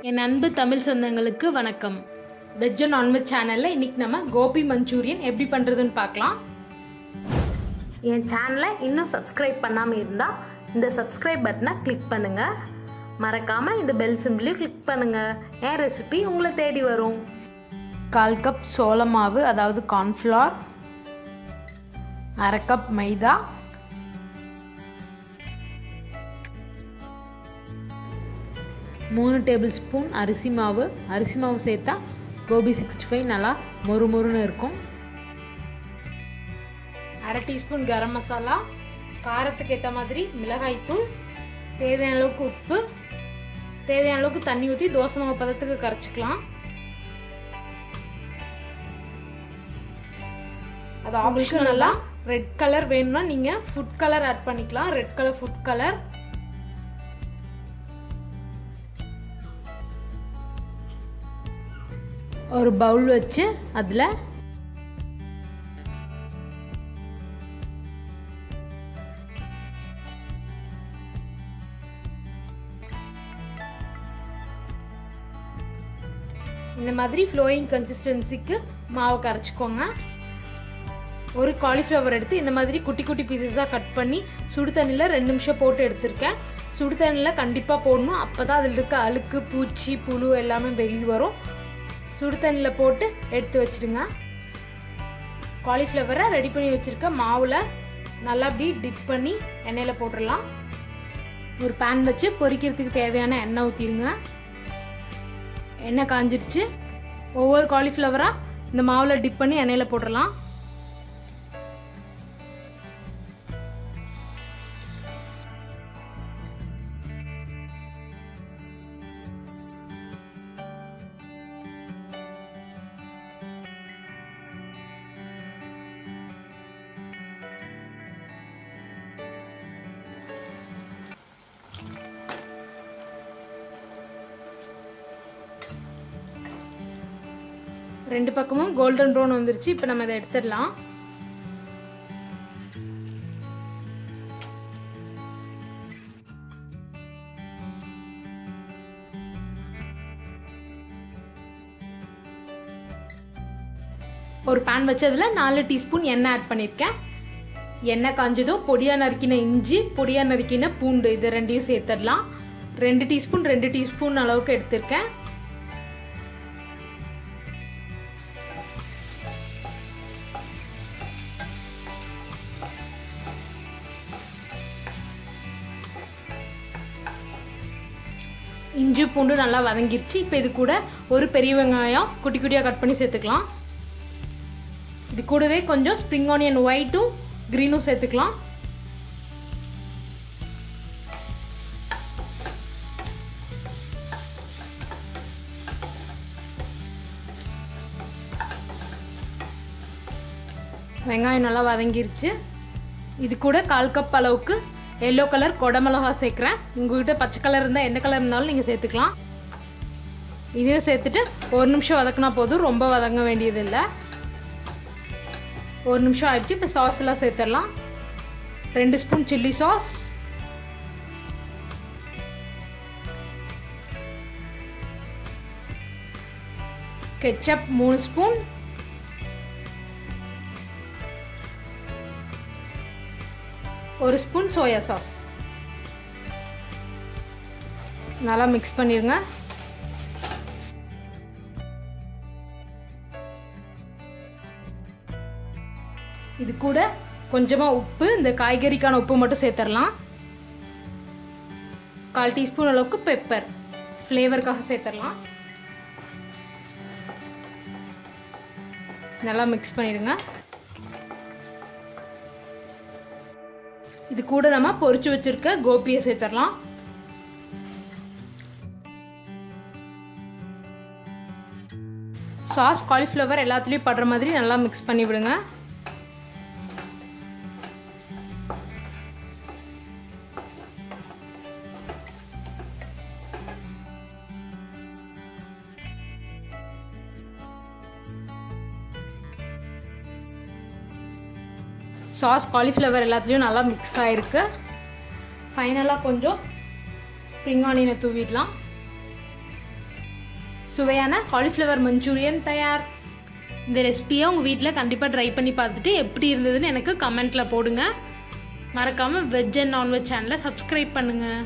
என் அன்பு தமிழ் சொந்தங்களுக்கு வணக்கம். வெஜ் அண்ட் நான்வெஜ் சேனலில் இன்றைக்கி நம்ம கோபி மஞ்சூரியன் எப்படி பண்ணுறதுன்னு பார்க்கலாம். என் சேனலை இன்னும் சப்ஸ்கிரைப் பண்ணாமல் இருந்தால் இந்த சப்ஸ்கிரைப் பட்டனை கிளிக் பண்ணுங்கள். மறக்காமல் இந்த பெல் சிம்பிளையும் கிளிக் பண்ணுங்கள். என் ரெசிபி உங்களை தேடி வரும். 1/4 கப் சோள மாவு, அதாவது கார்ன்ஃப்ளவர், 1/2 கப் மைதா, 3 டேபிள் ஸ்பூன் அரிசி மாவு சேர்த்தா கோபி 65 நல்லா மொறுமொறுன்னு இருக்கும். 1/2 டீஸ்பூன் கரம் மசாலா, காரத்துக்கு ஏற்ற மாதிரி மிளகாய்த்தூள், தேவையான அளவுக்கு உப்பு, தேவையான அளவுக்கு தண்ணி ஊற்றி தோசை மாவு பதத்துக்கு கரைச்சிக்கலாம். அது ஆப்ஷனலா. ரெட் கலர் வேணும்னா நீங்கள் ஃபுட் கலர் ஆட் பண்ணிக்கலாம். Red colour food colour. ஒரு பவுல் வச்சு அதில் இந்த மாதிரி ஃப்ளோயிங் கன்சிஸ்டன்சிக்கு மாவை கரைச்சிக்கோங்க. ஒரு காலிஃப்ளவர் எடுத்து இந்த மாதிரி குட்டி குட்டி பீசஸாக கட் பண்ணி சுடு தண்ணியில் 2 நிமிஷம் போட்டு எடுத்திருக்கேன். சுடு தண்ணியில் கண்டிப்பாக போடணும், அப்போ தான் அதில் இருக்க அழுக்கு, பூச்சி, புழு எல்லாமே வெளியே வரும். சுடு தண்ணியில் போட்டு எடுத்து வச்சுடுங்க. காலிஃப்ளவரை ரெடி பண்ணி வச்சுருக்க மாவில் நல்லா அப்படி டிப் பண்ணி எண்ணெயில் போட்டுடலாம். ஒரு பேன் வச்சு பொரிக்கிறதுக்கு தேவையான எண்ணெய் ஊற்றிடுங்க. எண்ணெய் காஞ்சிருச்சு. ஒவ்வொரு காலிஃப்ளவராக இந்த மாவில் டிப் பண்ணி எண்ணெயில் போட்டுடலாம். ரெண்டு பக்கமும் கோல்டன் ப்ரௌன் வந்துருச்சு. இப்போ நம்ம இதை எடுத்துடலாம். ஒரு பேன் வச்சு அதில் 4 டீஸ்பூன் எண்ணெய் ஆட் பண்ணியிருக்கேன். எண்ணெய் காஞ்சதும் பொடியாக நறுக்கின இஞ்சி, பொடியாக நறுக்கின பூண்டு, இது ரெண்டையும் சேர்த்துடலாம். 2 டீஸ்பூன் அளவுக்கு எடுத்திருக்கேன். இஞ்சி பூண்டு நல்லா வதங்கிருச்சு. இப்போ இது கூட ஒரு பெரிய வெங்காயம் குட்டி குட்டியாக கட் பண்ணி சேர்த்துக்கலாம். இது கூடவே கொஞ்சம் ஸ்ப்ரிங் ஆனியன் ஒயிட்டும் க்ரீனும் சேர்த்துக்கலாம். வெங்காயம் நல்லா வதங்கிருச்சு. இது கூட 1/4 கப் அளவுக்கு எல்லோ கலர் கொடமிளகா சேர்க்குறேன். உங்கள்கிட்ட பச்சை கலர் இருந்தால் எந்த கலர் இருந்தாலும் நீங்கள் சேர்த்துக்கலாம். இதையும் சேர்த்துட்டு 1 நிமிஷம் வதக்கினா போதும், ரொம்ப வதங்க வேண்டியதில்லை. 1 நிமிஷம் ஆயிடுச்சு. இப்போ சாஸ் எல்லாம் சேர்த்துடலாம். 2 spoon chilli sauce, ketchup 3 spoon, ஒரு ஸ்பூன் சோயா சாஸ். நல்லா மிக்ஸ் பண்ணிடுங்க. இது கூட கொஞ்சமாக உப்பு, இந்த காய்கறிக்கான உப்பு மட்டும் சேர்த்துடலாம். 1/4 டீஸ்பூன் அளவுக்கு பெப்பர் ஃப்ளேவருக்காக சேர்த்துடலாம். நல்லா மிக்ஸ் பண்ணிடுங்க. இது கூட நம்ம பொரிச்சு வச்சிருக்க கோபியை சேர்த்துடலாம். சாஸ் காலிஃப்ளவர் எல்லாத்துலேயும் படுற மாதிரி நல்லா மிக்ஸ் பண்ணி விடுங்க. சாஸ் காலிஃப்ளவர் எல்லாத்துலேயும் நல்லா மிக்ஸ் ஆகிருக்கு. ஃபைனலாக கொஞ்சம் ஸ்ப்ரிங் ஆனியனை தூவிடலாம். சுவையான காலிஃப்ளவர் மஞ்சூரியன் தயார். இந்த ரெசிபியை உங்கள் வீட்டில் கண்டிப்பாக ட்ரை பண்ணி பார்த்துட்டு எப்படி இருந்ததுன்னு எனக்கு கமெண்ட்டில் போடுங்க. மறக்காமல் வெஜ் அண்ட் நான்வெஜ் சேனலை சப்ஸ்கிரைப் பண்ணுங்கள்.